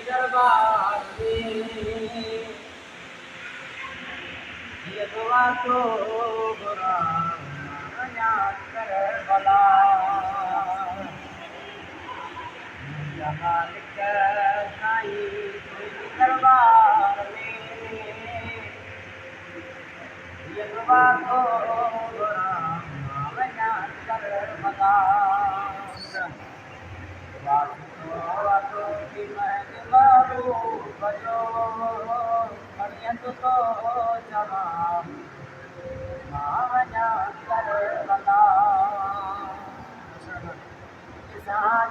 दरबार में ये दुआ तो बुरा ना कर भला मालिक साईं दरबार में ये दुआ तो बुरा ना कर भला वातो की महिमा बजो मरियत तो जमा मावजा कर बला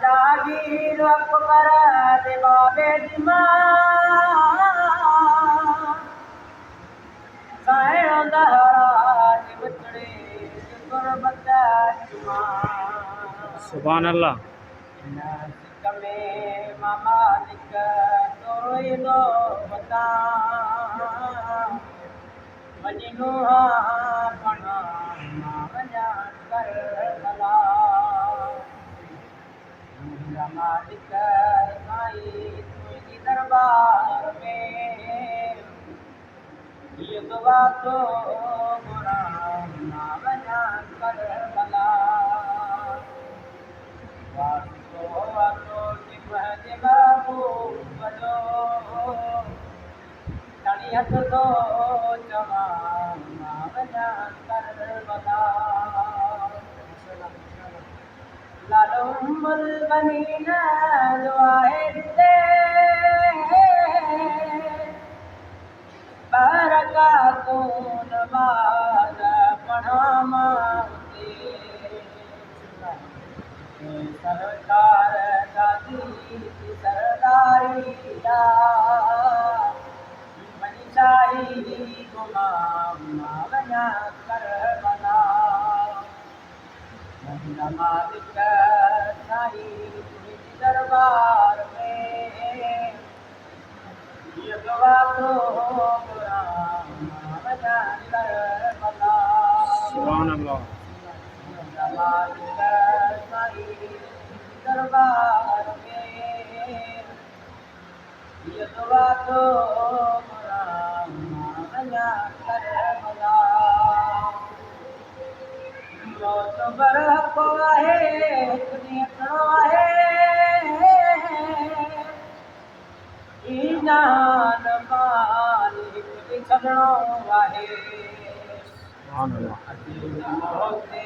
जागीर अकबर दे बाबे दी मां साइण दहरा बचड़े गुरबत चुमा सुभान अल्लाह। में मालिक तोरो दो बता वञो पढ़ा वञा कर भला मालिक साईं तुंहिंजी दरबार में ये दुआ तो बुरा ना वञा कर भला वातो की महिमा बजो हथ तो जमा वञा कर भला लालो मल बनी न दुआए दे बरका तो नमाज पढ़ा मांगते सरकार दादी सरदारी मनीषाई गुलाम वञा कर भला मालिक साईं तुंहिंजी दरबार में ये दुआ तो बुरा वञा कर भला सुभान अल्लाह। मालिक साईं दरबार में ये दुआ तो बुरा वञा कर भला मौत बरको आहे दुनिया आहे ई जान मालिक दी छॾणो आहे सुभान अल्लाह। होते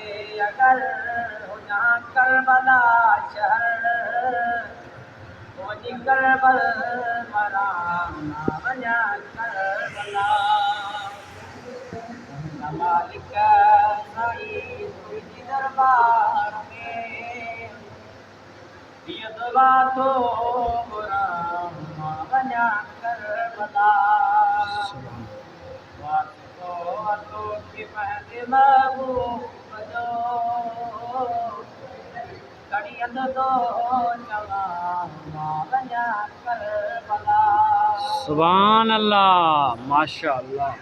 अगर हुजा करबला शहर होजी करबल मरा वञा करबला मालिक साईं तुंहिंजी दरबार में ये दुआ तो बुरा वञा करबला वातो की महिमा बजो कड़ियत तो जमा वञा कर भला सुभान अल्लाह, माशा अल्लाह।